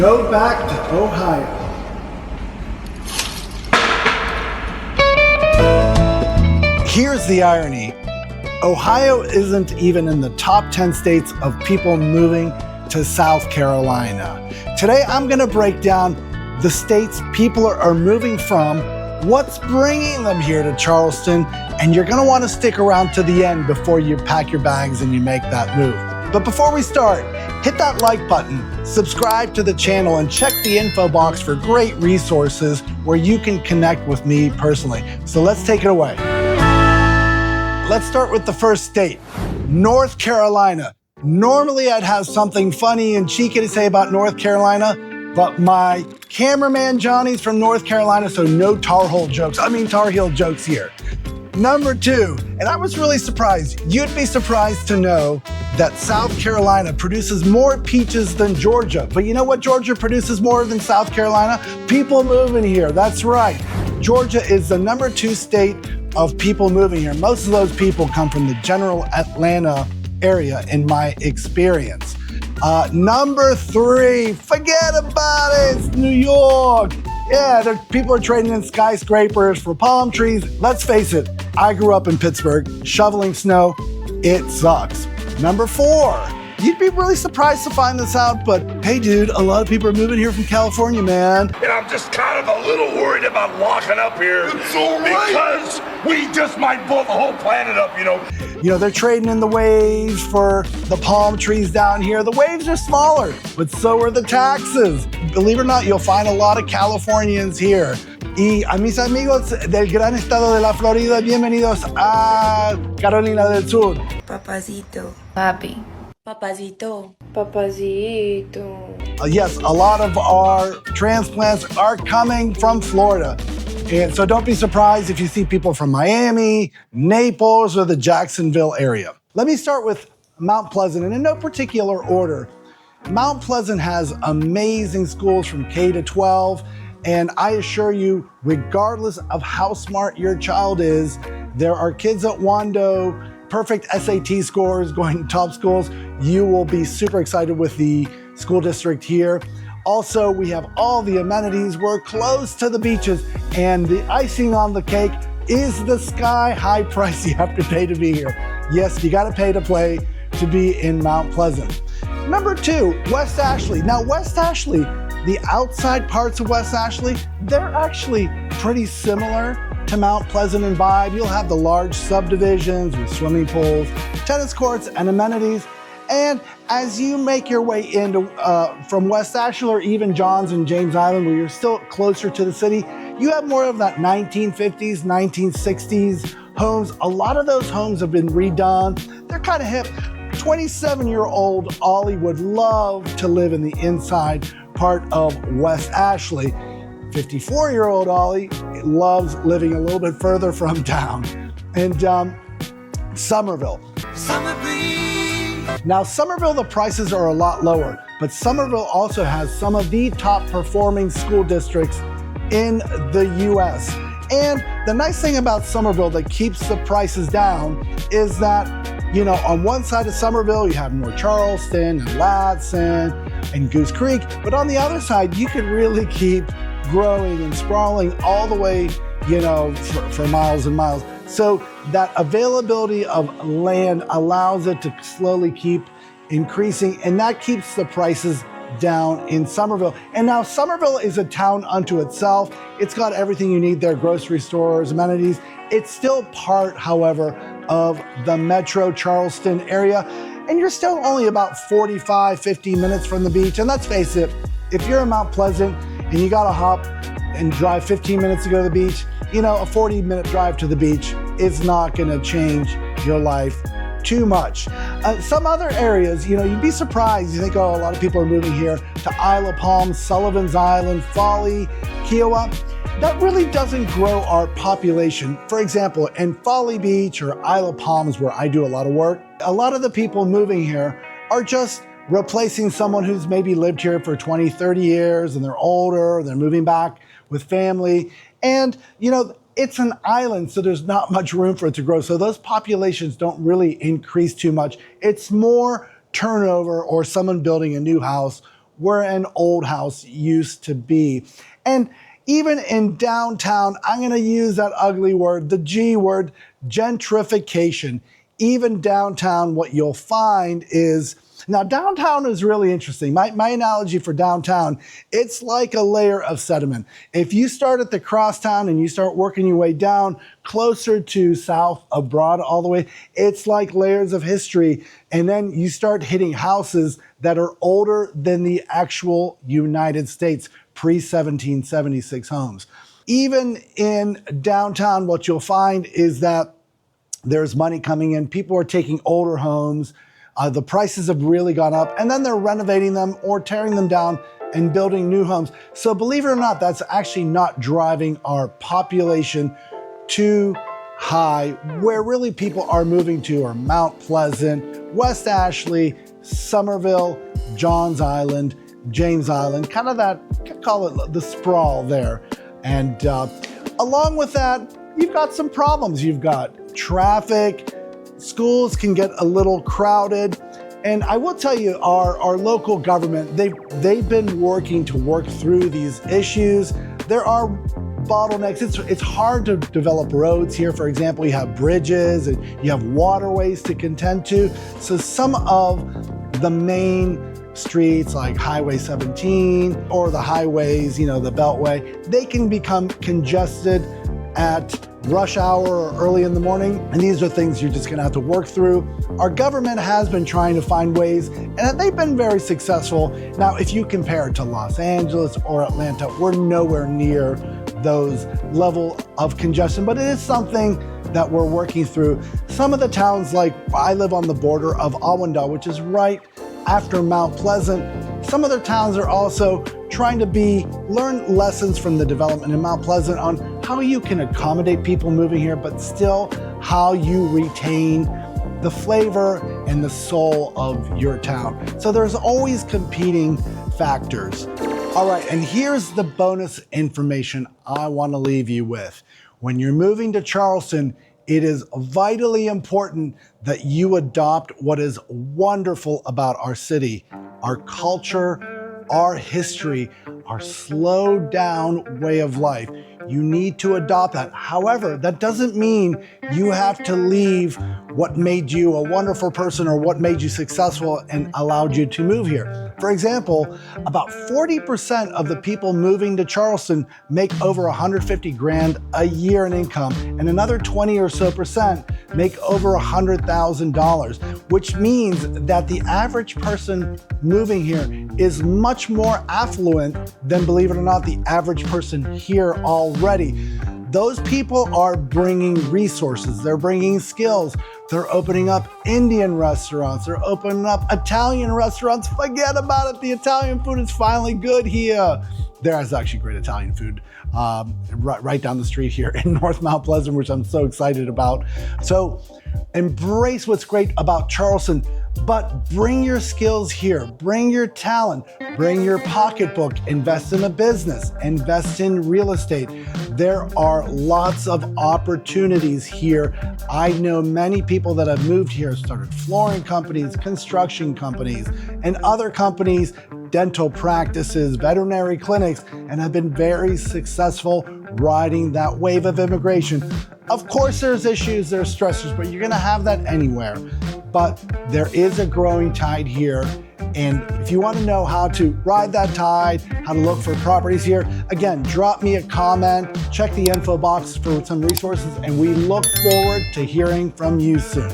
go back to Ohio. Here's the irony. Ohio isn't even in the top 10 states of people moving to South Carolina. Today, I'm gonna break down the states people are moving from, what's bringing them here to Charleston, and you're gonna wanna stick around to the end before you pack your bags and you make that move. But before we start, hit that like button, subscribe to the channel, and check the info box for great resources where you can connect with me personally. So let's take it away. Let's start with the first state, North Carolina. Normally I'd have something funny and cheeky to say about North Carolina, but my cameraman Johnny's from North Carolina, so no Tar Heel jokes here. Number two, and I was really surprised. You'd be surprised to know that South Carolina produces more peaches than Georgia. But you know what Georgia produces more than South Carolina? People moving here, that's right. Georgia is the number 2 state of people moving here. Most of those people come from the general Atlanta area in my experience. Number 3, forget about it, it's New York. Yeah, people are trading in skyscrapers for palm trees. Let's face it, I grew up in Pittsburgh, shoveling snow, it sucks. Number 4, you'd be really surprised to find this out, but hey dude, a lot of people are moving here from California, man. And I'm just kind of a little worried about locking up here. It's all right. Because we just might blow the whole planet up, you know. You know, they're trading in the waves for the palm trees down here. The waves are smaller, but so are the taxes. Believe it or not, you'll find a lot of Californians here. Y a mis amigos del gran estado de la Florida, bienvenidos a Carolina del Sur. Papacito. Papi. Papacito. Papacito. Yes, a lot of our transplants are coming from Florida. And so don't be surprised if you see people from Miami, Naples, or the Jacksonville area. Let me start with Mount Pleasant, and in no particular order. Mount Pleasant has amazing schools from K to 12, and I assure you, regardless of how smart your child is, there are kids at Wando, perfect SAT scores, going to top schools. You will be super excited with the school district here. Also, we have all the amenities. We're close to the beaches, and the icing on the cake is the sky-high price you have to pay to be here. Yes, you gotta pay to play to be in Mount Pleasant. Number 2, West Ashley. Now, West Ashley, the outside parts of West Ashley, they're actually pretty similar to Mount Pleasant in vibe. You'll have the large subdivisions with swimming pools, tennis courts, and amenities. And as you make your way into from West Ashley or even Johns and James Island, where you're still closer to the city, you have more of that 1950s, 1960s homes. A lot of those homes have been redone. They're kind of hip. 27-year-old Ollie would love to live in the inside part of West Ashley. 54-year-old Ollie loves living a little bit further from town. And Somerville. Now, Somerville, the prices are a lot lower, but Somerville also has some of the top performing school districts in the US. And the nice thing about Somerville that keeps the prices down is that, you know, on one side of Somerville, you have North Charleston and Latson and Goose Creek, but on the other side, you can really keep growing and sprawling all the way, you know, for miles and miles. So that availability of land allows it to slowly keep increasing, and that keeps the prices down in Somerville. And now Somerville is a town unto itself. It's got everything you need there, grocery stores, amenities. It's still part, however, of the Metro Charleston area. And you're still only about 45, 50 minutes from the beach. And let's face it, if you're in Mount Pleasant and you gotta hop and drive 15 minutes to go to the beach, you know, a 40-minute drive to the beach is not gonna change your life too much. Some other areas, you know, you'd be surprised. You think, oh, a lot of people are moving here to Isle of Palms, Sullivan's Island, Folly, Kiowa. That really doesn't grow our population. For example, in Folly Beach or Isle of Palms, where I do a lot of work, a lot of the people moving here are just replacing someone who's maybe lived here for 20, 30 years and they're older, they're moving back with family. And, you know, it's an island, so there's not much room for it to grow. So those populations don't really increase too much. It's more turnover or someone building a new house where an old house used to be. And even in downtown, I'm going to use that ugly word, the G word, gentrification. Even downtown, what you'll find is, now downtown is really interesting. My analogy for downtown, it's like a layer of sediment. If you start at the crosstown and you start working your way down closer to south of Broad all the way, it's like layers of history. And then you start hitting houses that are older than the actual United States, pre-1776 homes. Even in downtown, what you'll find is that there's money coming in. People are taking older homes. The prices have really gone up, and then they're renovating them or tearing them down and building new homes. So believe it or not, that's actually not driving our population too high. Where really people are moving to are Mount Pleasant, West Ashley, Somerville, Johns Island, James Island, kind of that, call it the sprawl there. And along with that, you've got some problems. You've got traffic, schools can get a little crowded. And I will tell you, our local government, they've been working to work through these issues. There are bottlenecks. It's hard to develop roads here. For example, you have bridges and you have waterways to contend to. So some of the main streets like Highway 17 or the highways, the Beltway, they can become congested at rush hour or early in the morning. And these are things you're just gonna have to work through. Our government has been trying to find ways, and they've been very successful. Now, if you compare it to Los Angeles or Atlanta, we're nowhere near those level of congestion, but it is something that we're working through. Some of the towns, like I live on the border of Avondale, which is right after Mount Pleasant. Some other towns are also trying to learn lessons from the development in Mount Pleasant on how you can accommodate people moving here, but still how you retain the flavor and the soul of your town. So there's always competing factors. All right, and here's the bonus information I want to leave you with. When you're moving to Charleston, it is vitally important that you adopt what is wonderful about our city, our culture, our history, our slowed down way of life. You need to adopt that. However, that doesn't mean you have to leave what made you a wonderful person or what made you successful and allowed you to move here. For example, about 40% of the people moving to Charleston make over 150 grand a year in income, and another 20 or so percent make over $100,000, which means that the average person moving here is much more affluent than, believe it or not, the average person here already. Those people are bringing resources, they're bringing skills, they're opening up Indian restaurants, they're opening up Italian restaurants. Forget about it, the Italian food is finally good here. There is actually great Italian food right down the street here in North Mount Pleasant, which I'm so excited about. So embrace what's great about Charleston, but bring your skills here, bring your talent, bring your pocketbook, invest in a business, invest in real estate. There are lots of opportunities here. I know many people that have moved here, started flooring companies, construction companies, and other companies, dental practices, veterinary clinics, and have been very successful riding that wave of immigration. Of course, there's issues, there's stressors, but you're gonna have that anywhere. But there is a growing tide here. And if you want to know how to ride that tide, how to look for properties here, again, drop me a comment, check the info box for some resources, and we look forward to hearing from you soon.